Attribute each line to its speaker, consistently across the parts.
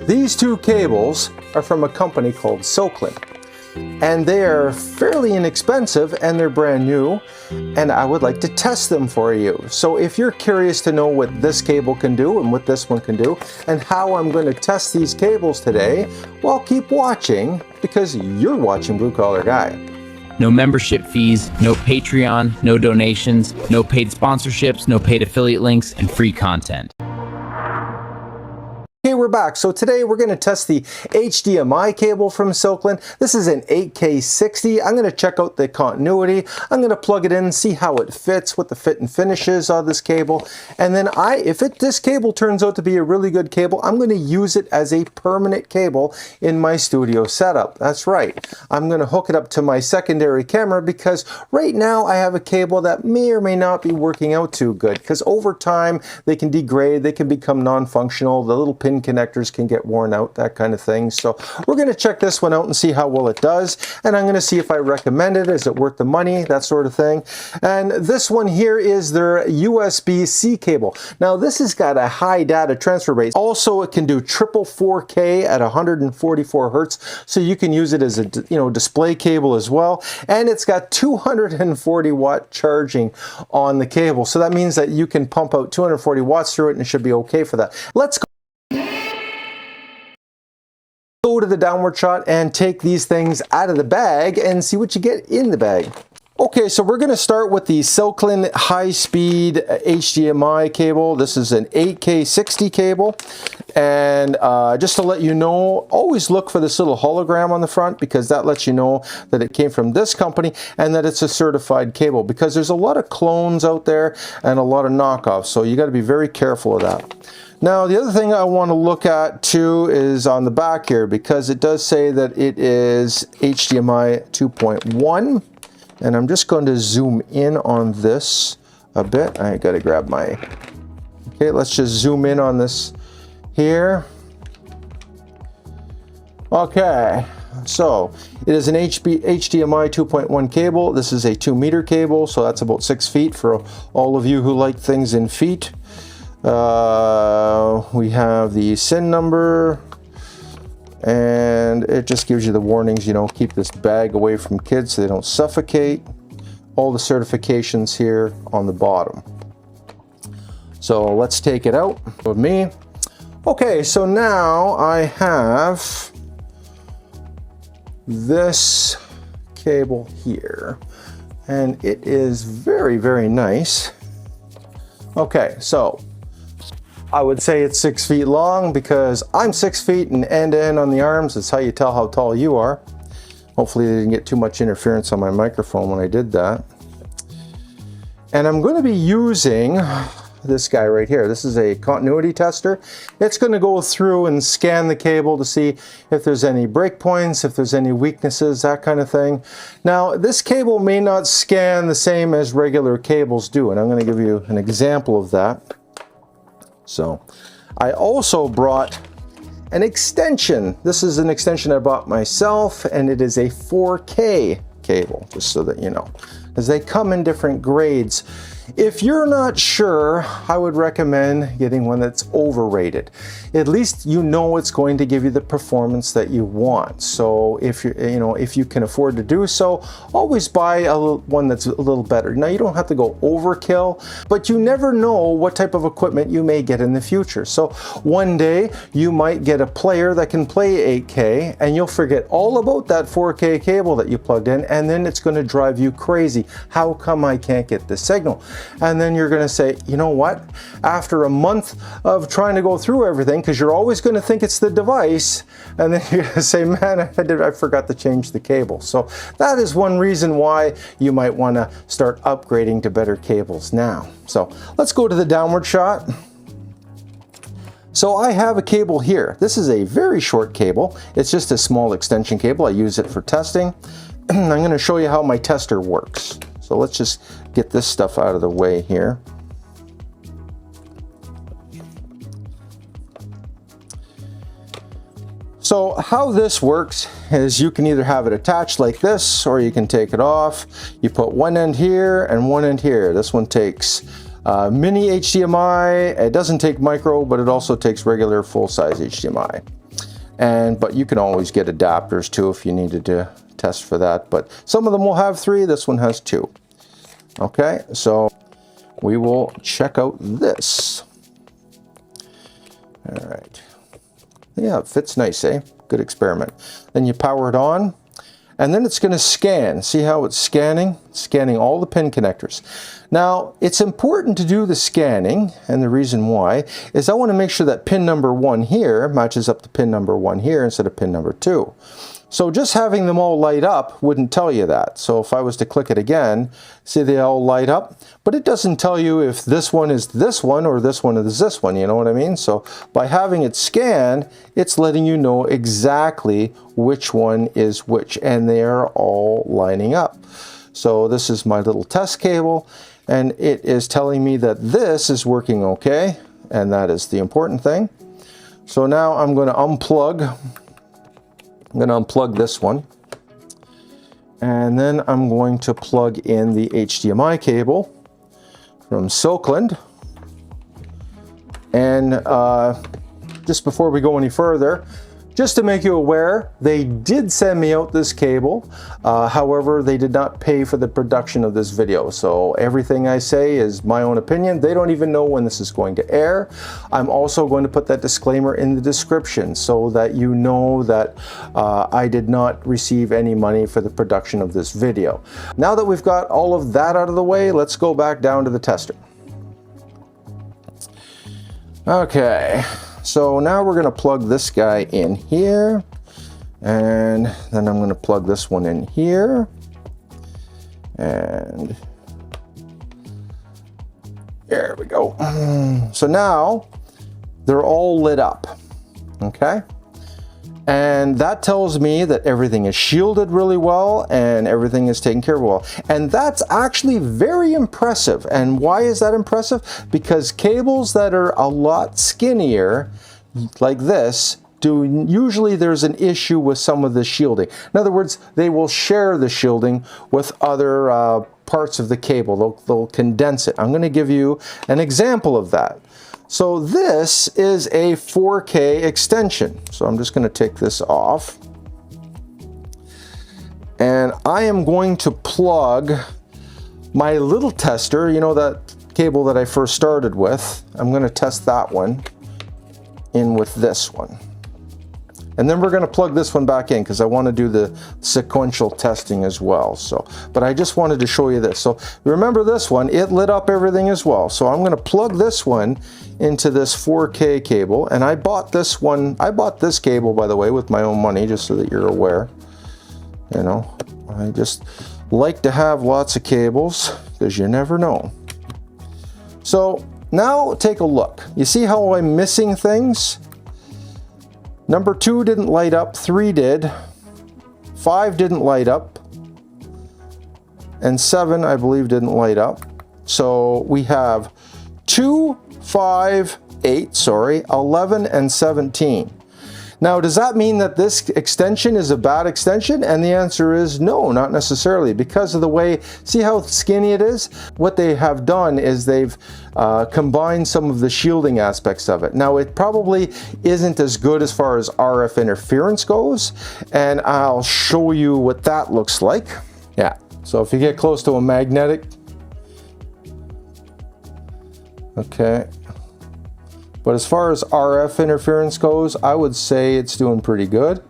Speaker 1: These two cables are from a company called Silkland, and they are fairly inexpensive and they're brand new, and I would like to test them for you. So if you're curious to know what this cable can do and what this one can do and how I'm going to test these cables today, well, keep watching because you're watching Blue Collar Guy.
Speaker 2: No membership fees, no Patreon, no donations, no paid sponsorships, no paid affiliate links, and free content.
Speaker 1: Okay, we're back. So today we're going to test the HDMI cable from Silkland. This is an 8K60. I'm going to check out the continuity. I'm going to plug it in, see how it fits, what the fit and finish is on this cable. And then if this cable turns out to be a really good cable, I'm going to use it as a permanent cable in my studio setup. That's right. I'm going to hook it up to my secondary camera because right now I have a cable that may or may not be working out too good because over time they can degrade, they can become non-functional, the little pin connectors can get worn out, that kind of thing. So we're going to check this one out and see how well it does, and I'm going to see if I recommend it. Is it worth the money, that sort of thing. And this one here is their USB-C cable. Now this has got a high data transfer rate. Also, it can do triple 4K at 144 hertz, so you can use it as a display cable as well. And it's got 240 watt charging on the cable, so that means that you can pump out 240 watts through it and it should be okay for that. Let's go to the downward shot and take these things out of the bag and see what you get in the bag. Okay, so we're going to start with the Silkland high-speed HDMI cable. This is an 8K60 cable, and just to let you know, always look for this little hologram on the front because that lets you know that it came from this company and that it's a certified cable, because there's a lot of clones out there and a lot of knockoffs, so you got to be very careful of that. Now, the other thing I want to look at too is on the back here, because it does say that it is HDMI 2.1, and I'm just going to zoom in on this a bit. I got to grab my, okay, let's just zoom in on this here. Okay, so it is an HDMI 2.1 cable. This is a 2-meter cable, so that's about 6 feet for all of you who like things in feet. We have the SIN number, and it just gives you the warnings, keep this bag away from kids so they don't suffocate. All the certifications here on the bottom. So let's take it out with me. Okay, so now I have this cable here, and it is very, very nice. Okay, so I would say it's 6 feet long because I'm 6 feet and end to end on the arms. It's how you tell how tall you are. Hopefully they didn't get too much interference on my microphone when I did that. And I'm going to be using this guy right here. This is a continuity tester. It's going to go through and scan the cable to see if there's any breakpoints, if there's any weaknesses, that kind of thing. Now, this cable may not scan the same as regular cables do, and I'm going to give you an example of that. So I also brought an extension. This is an extension I bought myself, and it is a 4K cable, just so that you know, because they come in different grades. If you're not sure, I would recommend getting one that's overrated. At least you know it's going to give you the performance that you want. So if if you can afford to do so, always buy one that's a little better. Now, you don't have to go overkill, but you never know what type of equipment you may get in the future. So one day you might get a player that can play 8K, and you'll forget all about that 4K cable that you plugged in, and then it's going to drive you crazy. How come I can't get the signal? And then you're going to say, you know what? After a month of trying to go through everything, because you're always going to think it's the device, and then you're going to say, man, I forgot to change the cable. So that is one reason why you might want to start upgrading to better cables now. So let's go to the downward shot. So I have a cable here. This is a very short cable. It's just a small extension cable. I use it for testing. I'm going to show you how my tester works. So let's just get this stuff out of the way here. So how this works is you can either have it attached like this, or you can take it off. You put one end here and one end here. This one takes mini HDMI. It doesn't take micro, but it also takes regular full-size HDMI. But you can always get adapters too if you needed to test for that. But some of them will have 3, this one has 2. Okay, so we will check out this. All right. Yeah, it fits nice, eh? Good experiment. Then you power it on, and then it's going to scan. See how it's scanning? Scanning all the pin connectors. Now, it's important to do the scanning, and the reason why is I want to make sure that pin number 1 here matches up to pin number 1 here instead of pin number 2. So just having them all light up wouldn't tell you that. So if I was to click it again, see they all light up, but it doesn't tell you if this one is this one or this one is this one, you know what I mean? So by having it scanned, it's letting you know exactly which one is which, and they are all lining up. So this is my little test cable, and it is telling me that this is working okay, and that is the important thing. So now I'm going to unplug. I'm going to unplug this one, and then I'm going to plug in the HDMI cable from Silkland. And just before we go any further, just to make you aware, they did send me out this cable. However, they did not pay for the production of this video. So everything I say is my own opinion. They don't even know when this is going to air. I'm also going to put that disclaimer in the description so that you know that I did not receive any money for the production of this video. Now that we've got all of that out of the way, let's go back down to the tester. Okay. So now we're going to plug this guy in here, and then I'm going to plug this one in here, and there we go. So now they're all lit up, okay? And that tells me that everything is shielded really well and everything is taken care of well. And that's actually very impressive. And why is that impressive? Because cables that are a lot skinnier, like this, usually there's an issue with some of the shielding. In other words, they will share the shielding with other parts of the cable. They'll condense it. I'm going to give you an example of that. So this is a 4K extension. So I'm just going to take this off. And I am going to plug my little tester, you know, that cable that I first started with. I'm going to test that one in with this one. And then we're going to plug this one back in because I want to do the sequential testing as well. So, but I just wanted to show you this. So remember this one, it lit up everything as well. So I'm going to plug this one into this 4K cable. And I bought this one, I bought this cable, by the way, with my own money, just so that you're aware. You know, I just like to have lots of cables because you never know. So now take a look. You see how I'm missing things? Number 2 didn't light up, 3 did, 5 didn't light up, and 7, I believe, didn't light up. So we have 2, 5, 8, 11, and 17. Now, does that mean that this extension is a bad extension? And the answer is no, not necessarily, because of the way, see how skinny it is? What they have done is they've combined some of the shielding aspects of it. Now, it probably isn't as good as far as RF interference goes, and I'll show you what that looks like. Yeah, so if you get close to a magnetic, okay. But as far as RF interference goes, I would say it's doing pretty good.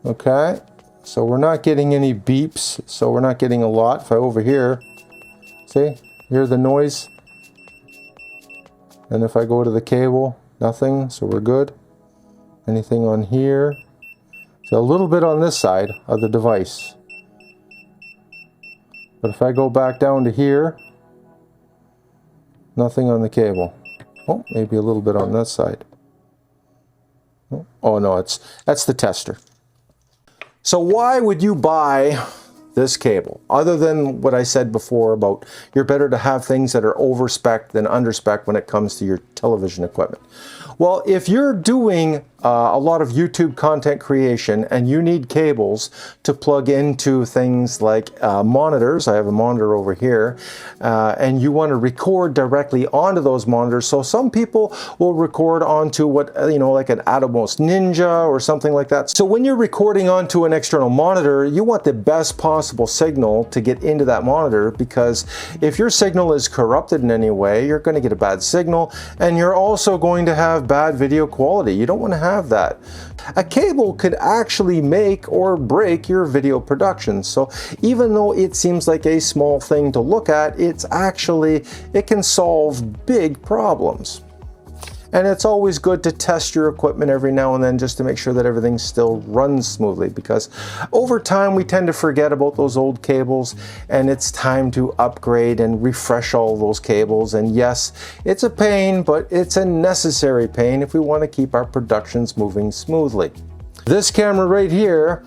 Speaker 1: Okay, so we're not getting any beeps, so we're not getting a lot. If I over here, see, hear the noise. And if I go to the cable, nothing, so we're good. Anything on here? So a little bit on this side of the device. But if I go back down to here, nothing on the cable. Oh, maybe a little bit on that side. Oh no, that's the tester. So why would you buy this cable? Other than what I said before about you're better to have things that are over-spec than under-spec when it comes to your television equipment. Well, if you're doing a lot of YouTube content creation, and you need cables to plug into things like monitors. I have a monitor over here, and you want to record directly onto those monitors. So some people will record onto what, like an Atomos Ninja or something like that. So when you're recording onto an external monitor, you want the best possible signal to get into that monitor, because if your signal is corrupted in any way, you're going to get a bad signal, and you're also going to have bad video quality. You don't want to have that. A cable could actually make or break your video production. So even though it seems like a small thing to look at, it can solve big problems. And it's always good to test your equipment every now and then just to make sure that everything still runs smoothly, because over time we tend to forget about those old cables, and it's time to upgrade and refresh all those cables. And yes, it's a pain, but it's a necessary pain if we want to keep our productions moving smoothly. This camera right here,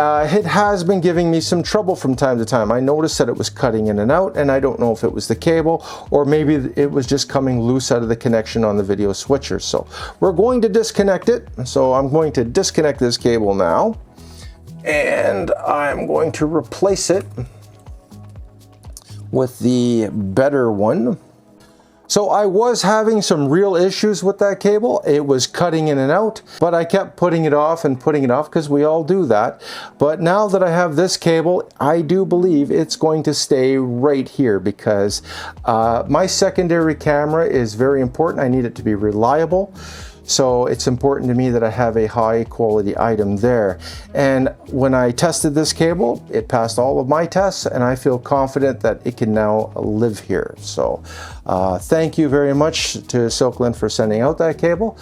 Speaker 1: it has been giving me some trouble from time to time. I noticed that it was cutting in and out, and I don't know if it was the cable or maybe it was just coming loose out of the connection on the video switcher. So we're going to disconnect it. So I'm going to disconnect this cable now, and I'm going to replace it with the better one. So I was having some real issues with that cable. It was cutting in and out, but I kept putting it off and putting it off, because we all do that. But now that I have this cable, I do believe it's going to stay right here, because my secondary camera is very important. I need it to be reliable. So it's important to me that I have a high quality item there. And when I tested this cable, it passed all of my tests, and I feel confident that it can now live here. So thank you very much to Silkland for sending out that cable.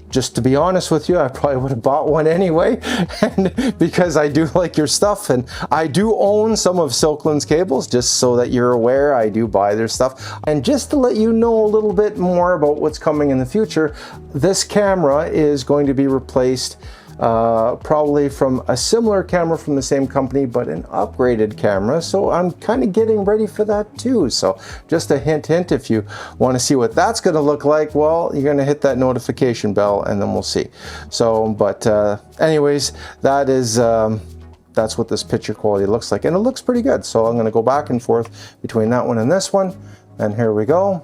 Speaker 1: Just to be honest with you, I probably would have bought one anyway, and because I do like your stuff, and I do own some of Silkland's cables, just so that you're aware. I do buy their stuff. And just to let you know a little bit more about what's coming in the future, this camera is going to be replaced probably from a similar camera from the same company, but an upgraded camera. So I'm kind of getting ready for that too. So just a hint, if you want to see what that's going to look like, well, you're going to hit that notification bell, and then we'll see. So, but anyways, that's what this picture quality looks like, and it looks pretty good. So I'm going to go back and forth between that one and this one, and here we go,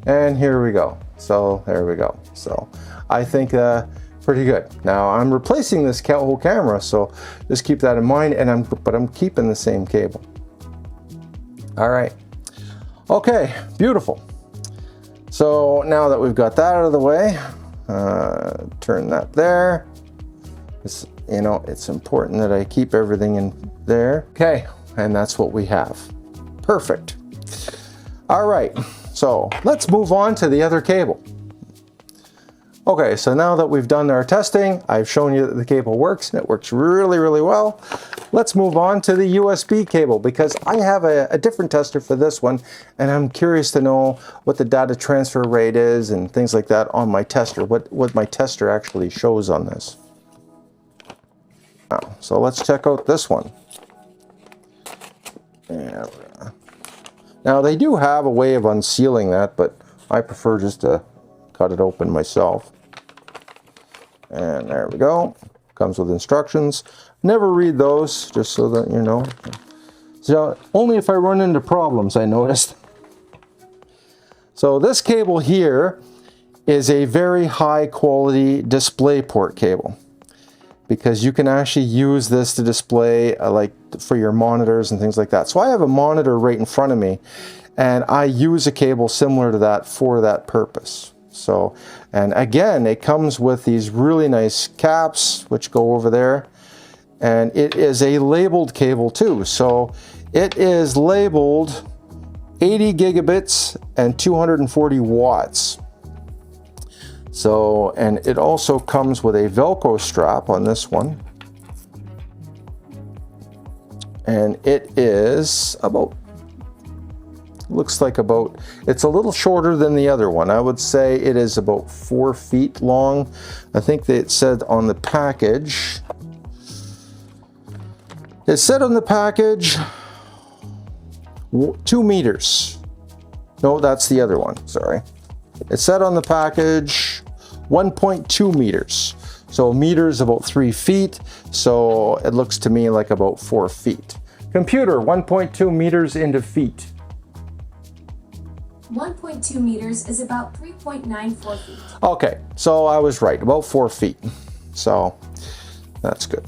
Speaker 1: and here we go. So there we go. So I think pretty good. Now I'm replacing this whole camera, so just keep that in mind. And but I'm keeping the same cable. All right. Okay, beautiful. So now that we've got that out of the way, turn that there. It's important that I keep everything in there. Okay, and that's what we have. Perfect. All right, so let's move on to the other cable. Okay, so now that we've done our testing, I've shown you that the cable works, and it works really, really well. Let's move on to the USB cable, because I have a different tester for this one, and I'm curious to know what the data transfer rate is and things like that on my tester, what my tester actually shows on this. So let's check out this one. And now they do have a way of unsealing that, but I prefer just to cut it open myself. And there we go. Comes with instructions. Never read those, just so that you know. So only if I run into problems, I noticed. So this cable here is a very high quality display port cable, because you can actually use this to display like for your monitors and things like that. So I have a monitor right in front of me, and I use a cable similar to that for that purpose. So, and again, it comes with these really nice caps which go over there, and it is a labeled cable too. So it is labeled 80 gigabits and 240 watts. So, and it also comes with a Velcro strap on this one, and it is about, looks like about, it's a little shorter than the other one. I would say it is about 4 feet long. I think it said on the package, it said on the package 2 meters. No, that's the other one, sorry. It said on the package 1.2 meters. So a meter is about 3 feet. So it looks to me like about 4 feet. Computer, 1.2 meters into feet.
Speaker 3: 1.2 meters is about 3.94 feet.
Speaker 1: Okay, so I was right, about 4 feet. So that's good.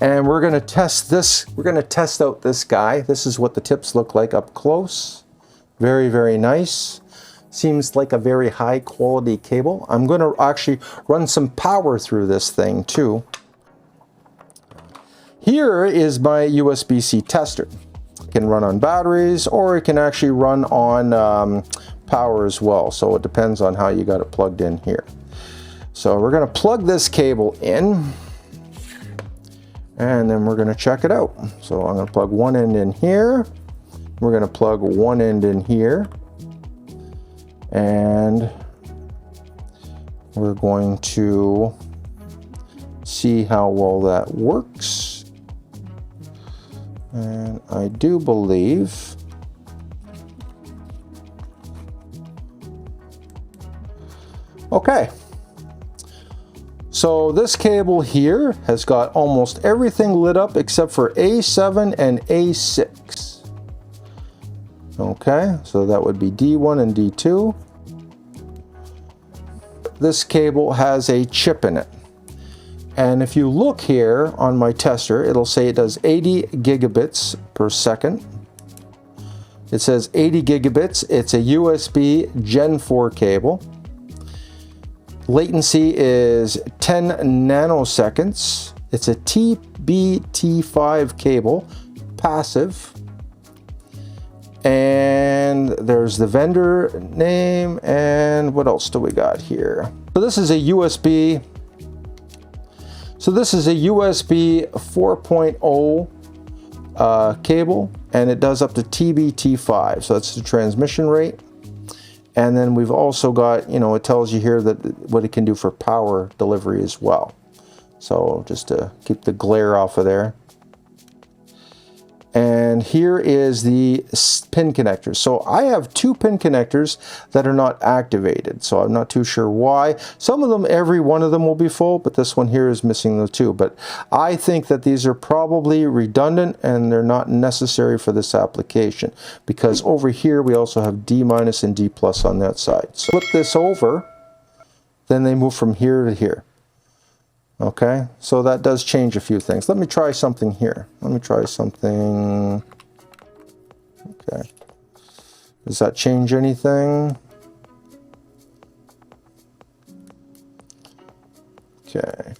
Speaker 1: And we're gonna test this, we're gonna test out this guy. This is what the tips look like up close. Very, very nice. Seems like a very high quality cable. I'm gonna actually run some power through this thing too. Here is my USB-C tester. It can run on batteries or it can actually run on power as well. So it depends on how you got it plugged in here. So we're gonna plug this cable in and then we're gonna check it out. So I'm gonna plug one end in here. We're gonna plug one end in here. And we're going to see how well that works. And I do believe okay. So this cable here has got almost everything lit up except for A7 and A6. Okay, so that would be D1 and D2. This cable has a chip in it. And if you look here on my tester, it'll say it does 80 gigabits per second. It says 80 gigabits. It's a USB Gen 4 cable. Latency is 10 nanoseconds. It's a TBT5 cable, passive. And there's the vendor name, and what else do we got here? So this is a USB. So this is a USB 4.0 cable, and it does up to TBT5. So that's the transmission rate. And then we've also got, you know, it tells you here that what it can do for power delivery as well. So just to keep the glare off of there. And here is the pin connectors. So I have 2 pin connectors that are not activated. So I'm not too sure why. Some of them, every one of them will be full, but this one here is missing the 2. But I think that these are probably redundant and they're not necessary for this application, because over here we also have D- and D+ on that side. So flip this over, then they move from here to here. Okay, so that does change a few things. Let me try something here. Let me try something. Okay. Does that change anything? Okay.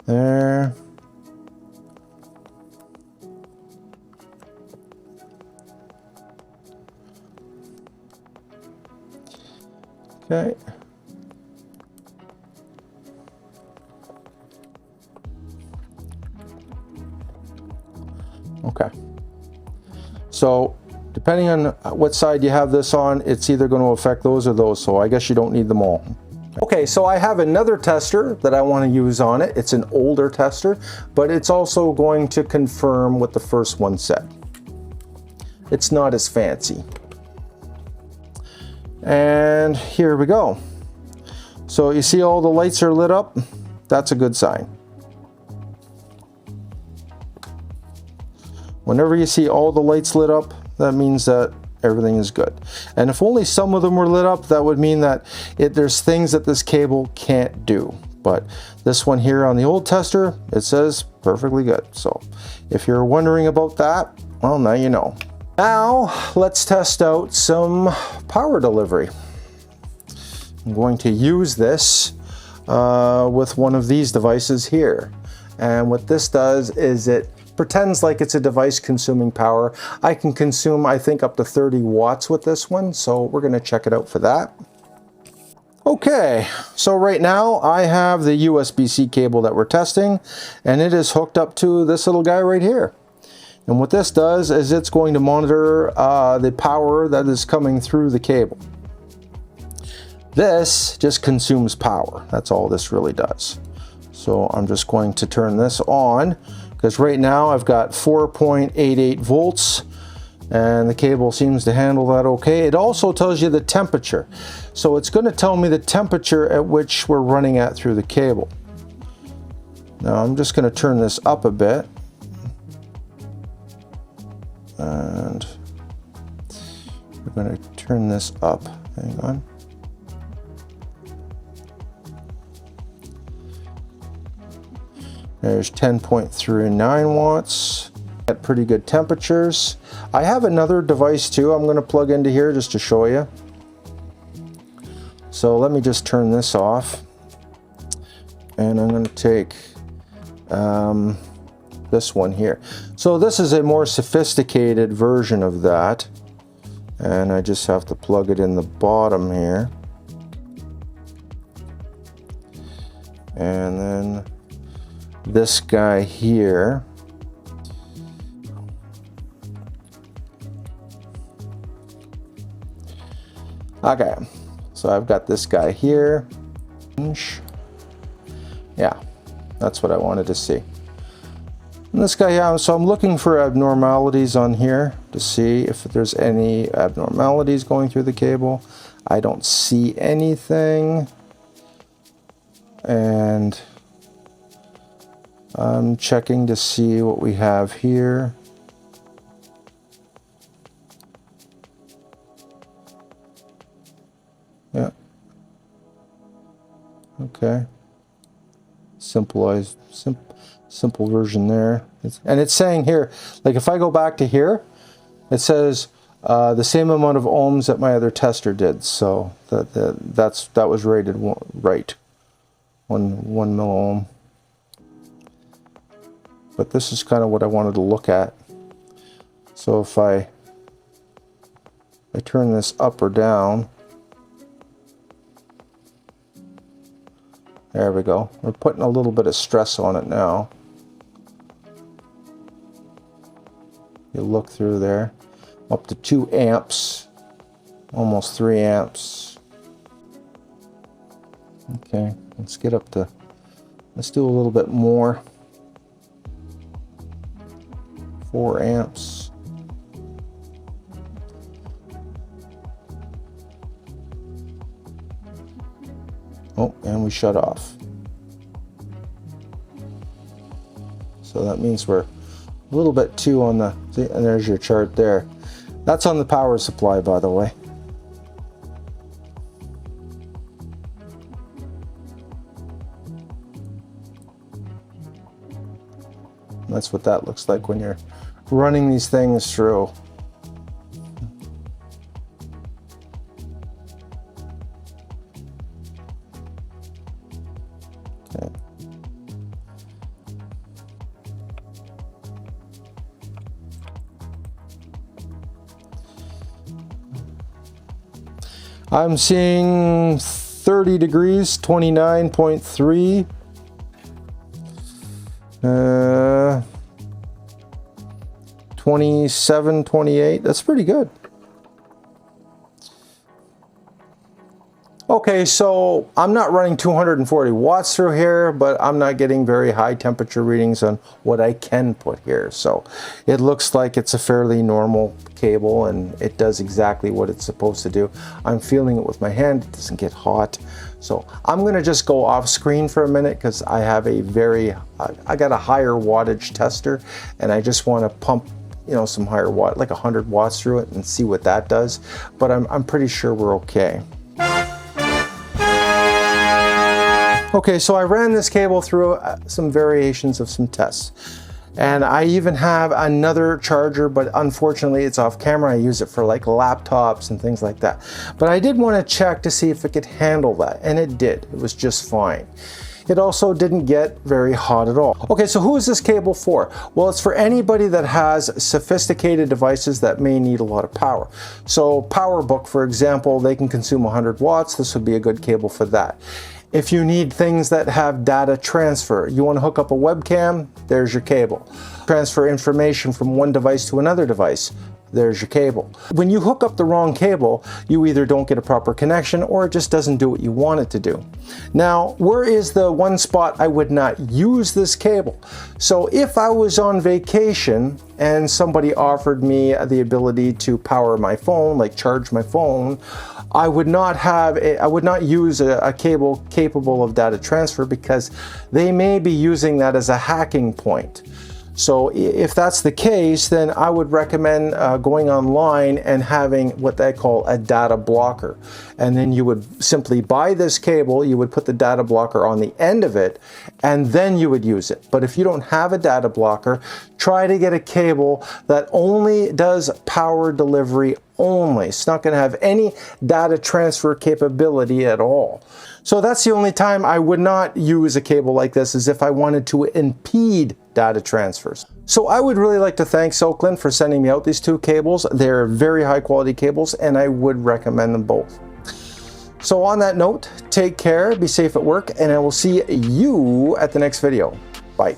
Speaker 1: There. Okay. Okay, so depending on what side you have this on, it's either going to affect those or those, so I guess you don't need them all. Okay, so I have another tester that I want to use on it. It's an older tester, but it's also going to confirm what the first one said. It's not as fancy. And here we go. So you see all the lights are lit up? That's a good sign. Whenever you see all the lights lit up, that means that everything is good. And if only some of them were lit up, that would mean that there's things that this cable can't do. But this one here on the old tester, it says perfectly good. So if you're wondering about that, well, now you know. Now let's test out some power delivery. I'm going to use this with one of these devices here. And what this does is it pretends like it's a device consuming power. I can consume, I think, up to 30 watts with this one, so we're going to check it out for that. Okay, so right now I have the USB-C cable that we're testing, and it is hooked up to this little guy right here. And what this does is it's going to monitor the power that is coming through the cable. This just consumes power. That's all this really does. So I'm just going to turn this on, because right now I've got 4.88 volts And the cable seems to handle that okay. It also tells you the temperature. So it's going to tell me the temperature at which we're running at through the cable. Now I'm just going to turn this up a bit. And we're going to turn this up. Hang on. There's 10.39 watts at pretty good temperatures. I have another device too I'm going to plug into here just to show you. So let me just turn this off. And I'm going to take this one here. So this is a more sophisticated version of that. And I just have to plug it in the bottom here. And then this guy here. Okay, so I've got this guy here. Yeah, that's what I wanted to see. And this guy, yeah, so I'm looking for abnormalities on here to see if there's any abnormalities going through the cable. I don't see anything. And I'm checking to see what we have here. Yeah. Okay. Simple version there. And it's saying here, like if I go back to here, it says the same amount of ohms that my other tester did. So that was rated right. One milliohm. But this is kind of what I wanted to look at. So if I turn this up or down, there we go. We're putting a little bit of stress on it now. You look through there, up to 2 amps, almost 3 amps. Okay, let's get up to, let's do a little bit more. 4 amps. Oh, and we shut off. So that means we're a little bit too on the, see, and there's your chart there. That's on the power supply, by the way. That's what that looks like when you're running these things through. Okay. I'm seeing 30 degrees, 29.3. 27, 28, that's pretty good. Okay, so I'm not running 240 watts through here, but I'm not getting very high temperature readings on what I can put here. So it looks like it's a fairly normal cable and it does exactly what it's supposed to do. I'm feeling it with my hand, it doesn't get hot. So I'm gonna just go off screen for a minute because I have a I got a higher wattage tester and I just wanna pump, you know, some higher watt, like 100 watts through it and see what that does. But I'm pretty sure we're okay. Okay, so I ran this cable through some variations of some tests. And I even have another charger, but unfortunately it's off camera. I use it for like laptops and things like that. But I did want to check to see if it could handle that, and it did. It was just fine. It also didn't get very hot at all. Okay, so who is this cable for? Well, it's for anybody that has sophisticated devices that may need a lot of power. So PowerBook, for example, they can consume 100 watts. This would be a good cable for that. If you need things that have data transfer, you want to hook up a webcam, there's your cable. Transfer information from one device to another device, there's your cable. When you hook up the wrong cable, you either don't get a proper connection or it just doesn't do what you want it to do. Now, where is the one spot I would not use this cable? So if I was on vacation and somebody offered me the ability to power my phone, like charge my phone, I would not use a cable capable of data transfer because they may be using that as a hacking point. So if that's the case, then I would recommend going online and having what they call a data blocker. And then you would simply buy this cable, you would put the data blocker on the end of it, and then you would use it. But if you don't have a data blocker, try to get a cable that only does power delivery only. It's not going to have any data transfer capability at all. So that's the only time I would not use a cable like this, is if I wanted to impede data transfers. So I would really like to thank Silkland for sending me out these two cables. They're very high quality cables and I would recommend them both. So on that note, take care, be safe at work, and I will see you at the next video. Bye.